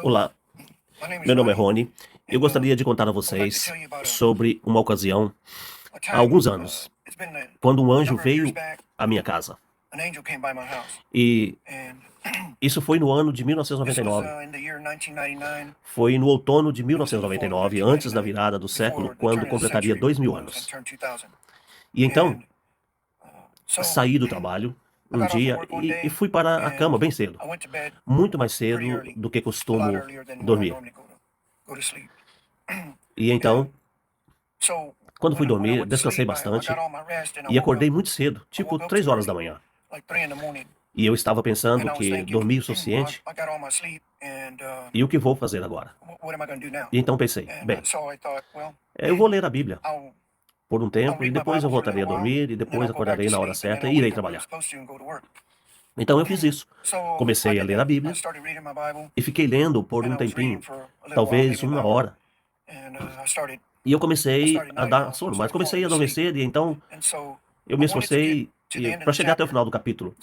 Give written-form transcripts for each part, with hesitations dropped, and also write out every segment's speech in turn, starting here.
Olá, meu nome é Rony. Eu gostaria de contar a vocês sobre uma ocasião, há alguns anos, quando um anjo veio à minha casa. E isso foi no ano de 1999. Foi no outono de 1999, antes da virada do século, quando completaria 2000 anos. E então, saí do trabalho um dia e fui para a cama bem cedo, muito mais cedo do que costumo dormir. E então, quando fui dormir, descansei bastante e acordei muito cedo, tipo 3 horas da manhã. E eu estava pensando que dormi o suficiente e o que vou fazer agora? E então pensei, bem, eu vou ler a Bíblia por um tempo e depois eu voltarei a dormir e depois acordarei na hora certa e irei trabalhar. Então eu fiz isso. Comecei a ler a Bíblia e fiquei lendo por um tempinho, talvez 1 hora. E eu comecei a dar sono, mas comecei a adormecer e então eu me esforcei para chegar até o final do capítulo.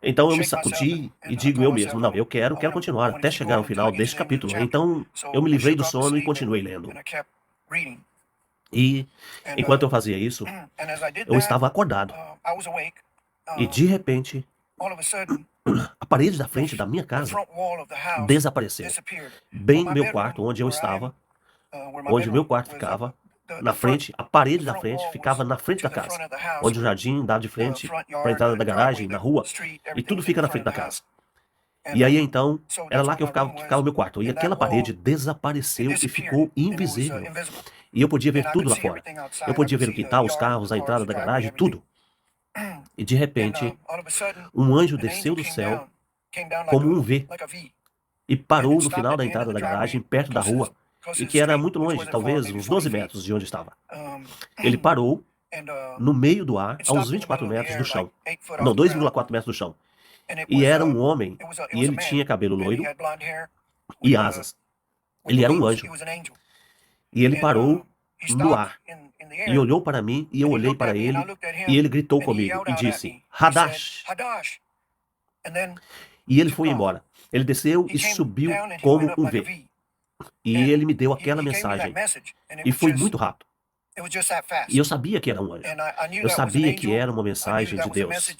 Então eu me sacudi e digo eu mesmo, não, eu quero continuar até chegar ao final deste capítulo. Então eu me livrei do sono e continuei lendo. E enquanto eu fazia isso, eu estava acordado. E de repente, a parede da frente da minha casa desapareceu. Bem no meu quarto, onde eu estava, onde o meu quarto ficava, na frente, a parede da frente ficava na frente da casa, onde o jardim dá de frente para a entrada da garagem, na rua, e tudo fica na frente da casa. E aí então, era lá que ficava o meu quarto. E aquela parede desapareceu e ficou invisível. E eu podia ver tudo lá fora. Eu podia ver o quintal, os carros, a entrada da garagem, tudo. E de repente, um anjo desceu do céu como um V e parou no final da entrada da garagem, perto da rua, e que era muito longe, talvez uns 12 metros de onde estava. Ele parou no meio do ar, a uns 24 metros do chão. Não, 2,4 metros do chão. E era um homem, e ele tinha cabelo loiro e asas. Ele era um anjo. E ele parou no ar e olhou para mim, e eu olhei para ele, e ele gritou comigo e disse, Hadash! E ele foi embora. Ele desceu e subiu como um V. E ele me deu aquela mensagem. E foi muito rápido. E eu sabia que era um anjo. Eu sabia que era uma mensagem de Deus.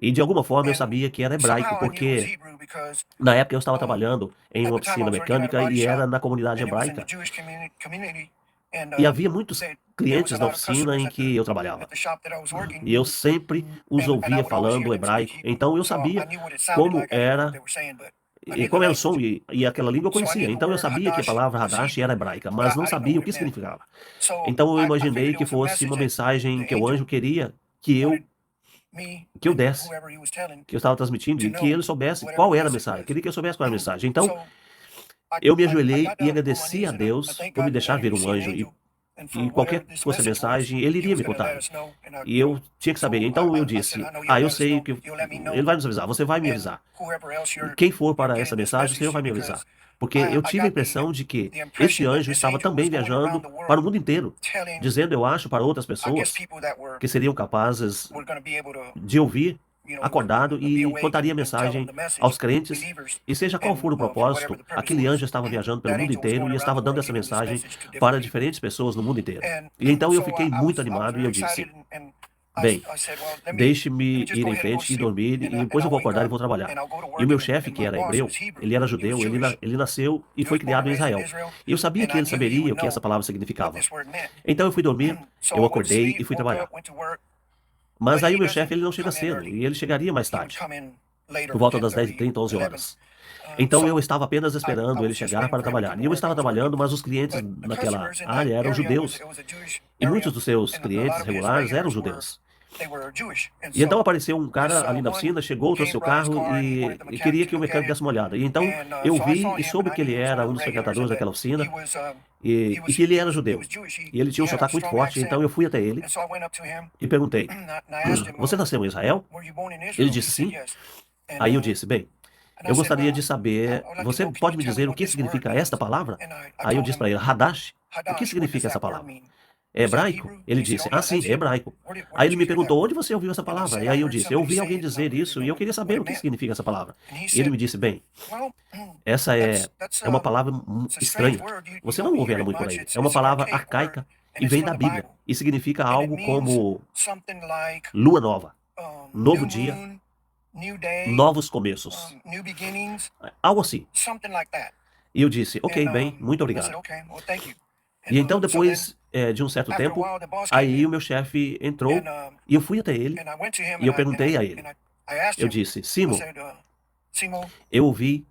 E de alguma forma eu sabia que era hebraico, porque na época eu estava trabalhando em uma oficina mecânica e era na comunidade hebraica. E havia muitos clientes na oficina em que eu trabalhava. E eu sempre os ouvia falando hebraico. Então eu sabia como era, e como era o som e aquela língua eu conhecia. Então eu sabia que a palavra Hadash era hebraica, mas não sabia o que significava. Então eu imaginei que fosse uma mensagem que o anjo queria que eu desse, que eu estava transmitindo, e que ele soubesse qual era a mensagem. Queria que eu soubesse qual era a mensagem. Então eu me ajoelhei e agradeci a Deus por me deixar ver um anjo. E qualquer que fosse a mensagem, ele iria me contar. E eu tinha que saber. Então eu disse, eu sei que ele vai nos avisar, você vai me avisar. Quem for para essa mensagem, o Senhor vai me avisar. Porque eu tive a impressão de que esse anjo estava também viajando para o mundo inteiro, dizendo, eu acho, para outras pessoas que seriam capazes de ouvir acordado e contaria a mensagem aos crentes, e seja qual for o propósito, aquele anjo estava viajando pelo mundo inteiro e estava dando essa mensagem para diferentes pessoas no mundo inteiro. E então eu fiquei muito animado e eu disse, bem, deixe-me ir em frente e dormir, e depois eu vou acordar e vou trabalhar. E o meu chefe, que era hebreu, ele era judeu, ele nasceu e foi criado em Israel. E eu sabia que ele saberia o que essa palavra significava. Então eu fui dormir, eu acordei e fui trabalhar. Mas aí o meu chefe, ele não chega cedo, e ele chegaria mais tarde, por volta das 10h30, 11 horas. Então eu estava apenas esperando ele chegar para trabalhar. E eu estava trabalhando, mas os clientes naquela área eram judeus. E muitos dos seus clientes regulares eram judeus. E então apareceu um cara ali na oficina, chegou, trouxe seu carro e queria que o mecânico desse uma olhada. E então eu vi e soube que ele era um dos frequentadores daquela oficina e que ele era judeu. E ele tinha um sotaque muito forte, então eu fui até ele e perguntei, você nasceu em Israel? Ele disse sim. Aí eu disse, bem, eu gostaria de saber, você pode me dizer o que significa esta palavra? Aí eu disse para ele, Hadash, o que significa essa palavra? É hebraico? Ele disse, ah, sim, é hebraico. Aí ele me perguntou, onde você ouviu essa palavra? E aí eu disse, eu ouvi alguém dizer isso e eu queria saber o que significa essa palavra. E ele me disse, bem, essa é uma palavra estranha. Você não ouve ela muito por aí. É uma palavra arcaica e vem da Bíblia. E significa algo como lua nova, novo dia, novos começos. Algo assim. E eu disse, ok, bem, muito obrigado. E então, depois de um certo tempo, aí o meu chefe entrou e eu fui até ele e eu perguntei a ele. Eu disse, Simon, eu ouvi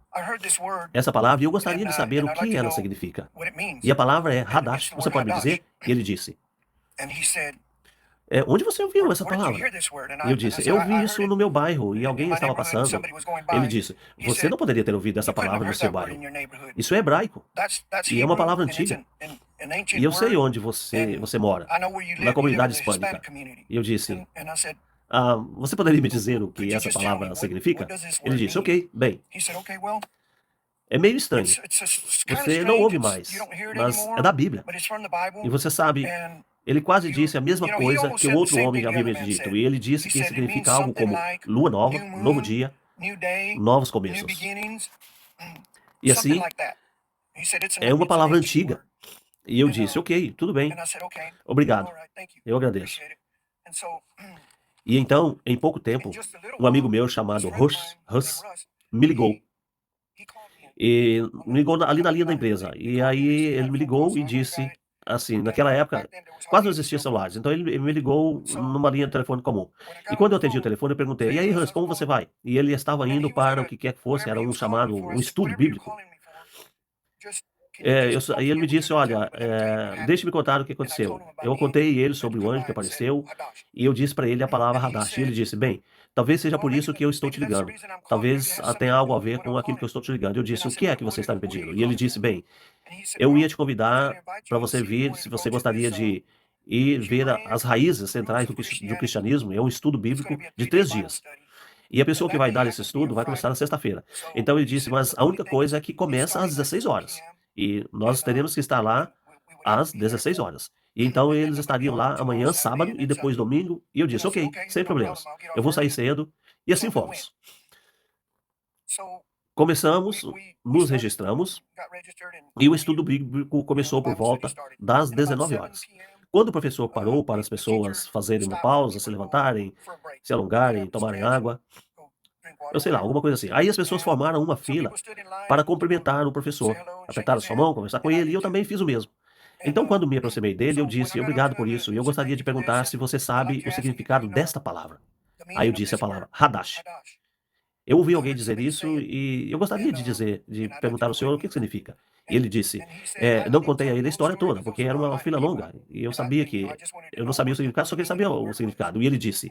essa palavra e eu gostaria de saber o que ela significa. E a palavra é Hadash. Você pode me dizer? E ele disse, onde você ouviu essa palavra? E eu disse, eu ouvi isso no meu bairro e alguém estava passando. Ele disse, você não poderia ter ouvido essa palavra no seu bairro. Isso é hebraico e é uma palavra antiga. E eu sei onde você mora, na comunidade hispânica. E eu disse, você poderia me dizer o que essa palavra significa? Ele disse, ok, bem, é meio estranho. Você não ouve mais, mas é da Bíblia. E você sabe, ele quase disse a mesma coisa que o outro homem havia me dito. E ele disse que significa algo como lua nova, novo dia, novos começos. E assim, é uma palavra antiga. E eu disse, ok, tudo bem, obrigado, eu agradeço. E então, em pouco tempo, um amigo meu chamado Russ me ligou. E me ligou ali na linha da empresa. E aí ele me ligou e disse, assim, naquela época, quase não existia celulares. Então ele me ligou numa linha de telefone comum. E quando eu atendi o telefone, eu perguntei, e aí, Russ, como você vai? E ele estava indo para o que quer que fosse, era um estudo bíblico. Aí ele me disse, olha, deixe-me contar o que aconteceu. Eu contei ele sobre o anjo que apareceu, e eu disse para ele a palavra Hadash. E ele disse, bem, talvez seja por isso que eu estou te ligando. Talvez tenha algo a ver com aquilo que eu estou te ligando. Eu disse, o que é que você está me pedindo? E ele disse, bem, eu ia te convidar para você vir, se você gostaria de ir ver as raízes centrais do cristianismo. É um estudo bíblico de 3 dias. E a pessoa que vai dar esse estudo vai começar na sexta-feira. Então ele disse, mas a única coisa é que começa às 16 horas. E nós teremos que estar lá às 16 horas. E então eles estariam lá amanhã, sábado, e depois domingo. E eu disse, ok, sem problemas. Eu vou sair cedo. E assim fomos. Começamos, nos registramos, e o estudo bíblico começou por volta das 19 horas. Quando o professor parou para as pessoas fazerem uma pausa, se levantarem, se alongarem, tomarem água, eu sei lá, alguma coisa assim. Aí as pessoas formaram uma fila para cumprimentar o professor, apertaram sua mão, conversar com ele, e eu também fiz o mesmo. Então, quando me aproximei dele, eu disse, obrigado por isso, e eu gostaria de perguntar se você sabe o significado desta palavra. Aí eu disse a palavra Hadash. Eu ouvi alguém dizer isso e eu gostaria de perguntar ao senhor o que significa. E ele disse, não contei a ele a história toda, porque era uma fila longa, e eu sabia que eu não sabia o significado, só que ele sabia o significado. E ele disse,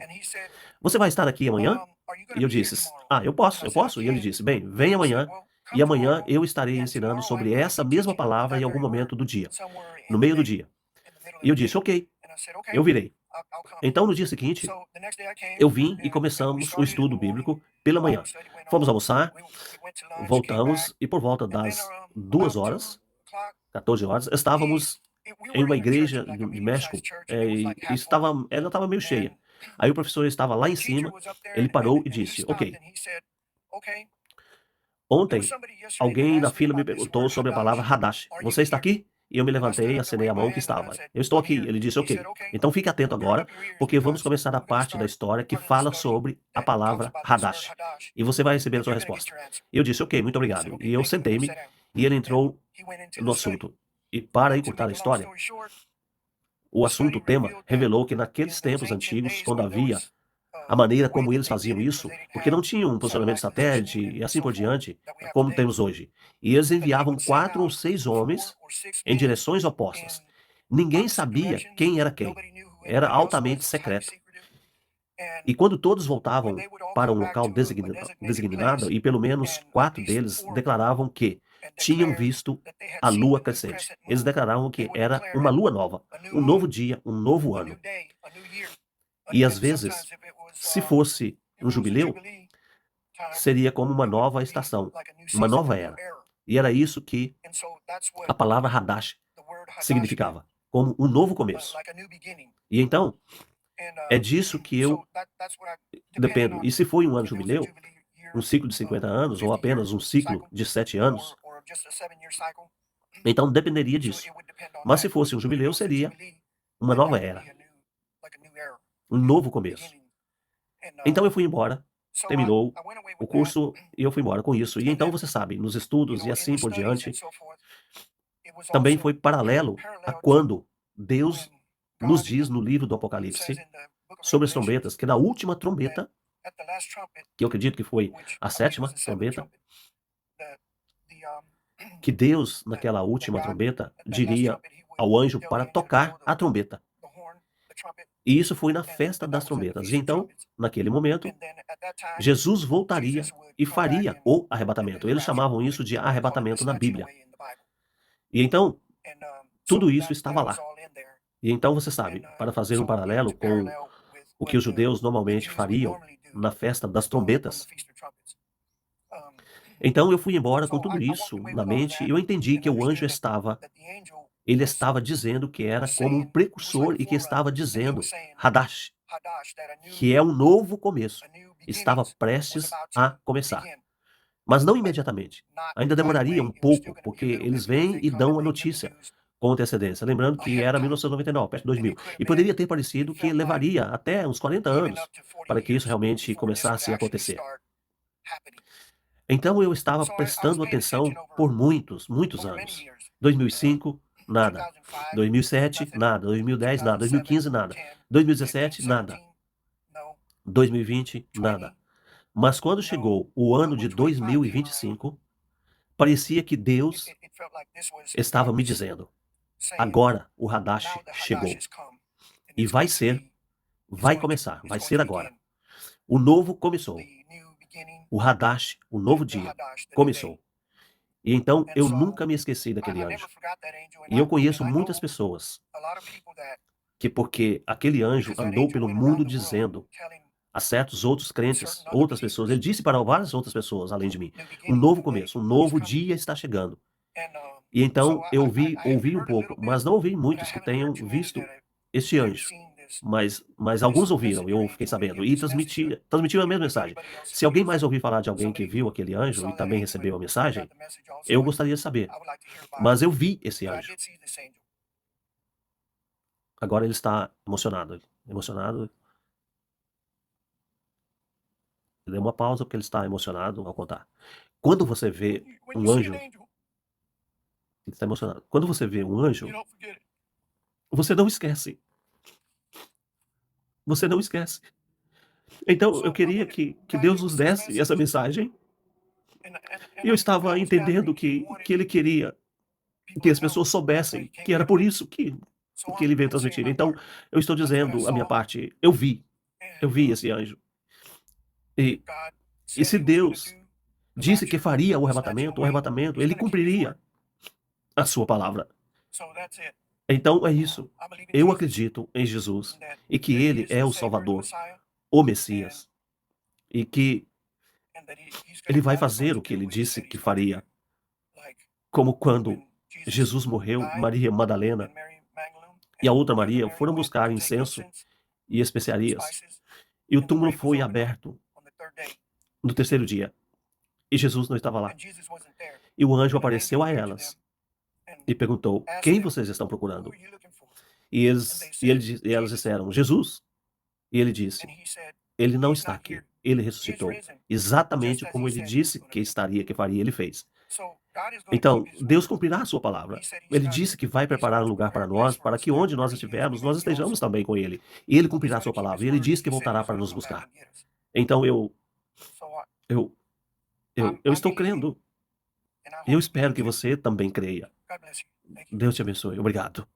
você vai estar aqui amanhã? E eu disse, eu posso. E ele disse, bem, vem amanhã, e amanhã eu estarei ensinando sobre essa mesma palavra em algum momento do dia, no meio do dia. E eu disse, ok, eu virei. Então, no dia seguinte, eu vim e começamos o estudo bíblico pela manhã. Fomos almoçar, voltamos, e por volta das 2 horas, 14 horas, estávamos em uma igreja de México, e ela estava meio cheia. Aí o professor estava lá em cima, ele parou e disse, ok, ontem alguém na fila me perguntou sobre a palavra Hadash. Você está aqui? E eu me levantei e acenei a mão que estava. Eu estou aqui. Ele disse, ok. Então fique atento agora, porque vamos começar a parte da história que fala sobre a palavra Hadash. E você vai receber a sua resposta. E eu disse, ok, muito obrigado. E eu sentei-me e ele entrou no assunto. E para encurtar a história, o assunto, o tema, revelou que naqueles tempos antigos, quando havia a maneira como eles faziam isso, porque não tinham um posicionamento de satélite e assim por diante, como temos hoje. E eles enviavam 4 ou 6 homens em direções opostas. Ninguém sabia quem era quem. Era altamente secreto. E quando todos voltavam para um local designado, e pelo menos 4 deles declaravam que tinham visto a lua crescente. Eles declaravam que era uma lua nova, um novo dia, um novo ano. E às vezes, se fosse um jubileu, seria como uma nova estação, uma nova era. E era isso que a palavra Hadash significava. como um novo começo. E então, é disso que eu dependo. E se foi um ano jubileu, um ciclo de 50 anos, ou apenas um ciclo de 7 anos, então dependeria disso. Mas se fosse um jubileu, seria uma nova era, um novo começo. Então eu fui embora, terminou o curso e eu fui embora com isso. E então você sabe, nos estudos e assim por diante, também foi paralelo a quando Deus nos diz no livro do Apocalipse sobre as trombetas, que na última trombeta, que eu acredito que foi a 7ª trombeta, que Deus, naquela última trombeta, diria ao anjo para tocar a trombeta. E isso foi na festa das trombetas. E então, naquele momento, Jesus voltaria e faria o arrebatamento. Eles chamavam isso de arrebatamento na Bíblia. E então, tudo isso estava lá. E então você sabe, para fazer um paralelo com o que os judeus normalmente fariam na festa das trombetas, então eu fui embora com tudo isso na mente e eu entendi que o anjo ele estava dizendo que era como um precursor e que estava dizendo Hadash, que é um novo começo. Estava prestes a começar. Mas não imediatamente. Ainda demoraria um pouco, porque eles vêm e dão a notícia com antecedência. Lembrando que era 1999, perto de 2000. E poderia ter parecido que levaria até uns 40 anos para que isso realmente começasse a acontecer. Então eu estava prestando atenção por muitos, muitos anos. 2005, nada. 2007, nada. 2010, nada. 2015, nada. 2017, nada. 2020, nada. Mas quando chegou o ano de 2025, parecia que Deus estava me dizendo: agora o Hadash chegou. E vai começar, vai ser agora. O novo começou. O Hadash, o novo dia, começou. E então eu nunca me esqueci daquele anjo. E eu conheço muitas pessoas que, porque aquele anjo andou pelo mundo dizendo a certos outros crentes, outras pessoas, ele disse para várias outras pessoas além de mim: um novo começo, um novo dia está chegando. E então eu ouvi um pouco, mas não ouvi muitos que tenham visto este anjo. Mas alguns ouviram, eu fiquei sabendo, e transmitiram a mesma mensagem. Se alguém mais ouvir falar de alguém que viu aquele anjo e também recebeu a mensagem, eu gostaria de saber. Mas eu vi esse anjo. Agora ele está emocionado. Emocionado. Deu uma pausa porque ele está emocionado ao contar. Quando você vê um anjo, ele está emocionado. Quando você vê um anjo, você não esquece. Você não esquece. Então eu queria que Deus nos desse essa mensagem. E eu estava entendendo que ele queria que as pessoas soubessem que era por isso que ele veio transmitir. Então, eu estou dizendo a minha parte, eu vi esse anjo. E se Deus disse que faria o arrebatamento, ele cumpriria a sua palavra. Então é isso. Eu acredito em Jesus e que ele é o Salvador, o Messias, e que ele vai fazer o que ele disse que faria. Como quando Jesus morreu, Maria Madalena e a outra Maria foram buscar incenso e especiarias, e o túmulo foi aberto no terceiro dia, e Jesus não estava lá. E o anjo apareceu a elas e perguntou: quem vocês estão procurando? E elas disseram: Jesus. E ele disse: ele não está aqui, ele ressuscitou, exatamente como ele disse que estaria, que faria, ele fez. Então, Deus cumprirá a sua palavra. Ele disse que vai preparar um lugar para nós, para que onde nós estivermos, nós estejamos também com ele. E ele cumprirá a sua palavra. E ele disse que voltará para nos buscar. Então eu eu estou crendo. E eu espero que você também creia. Deus te abençoe. Obrigado.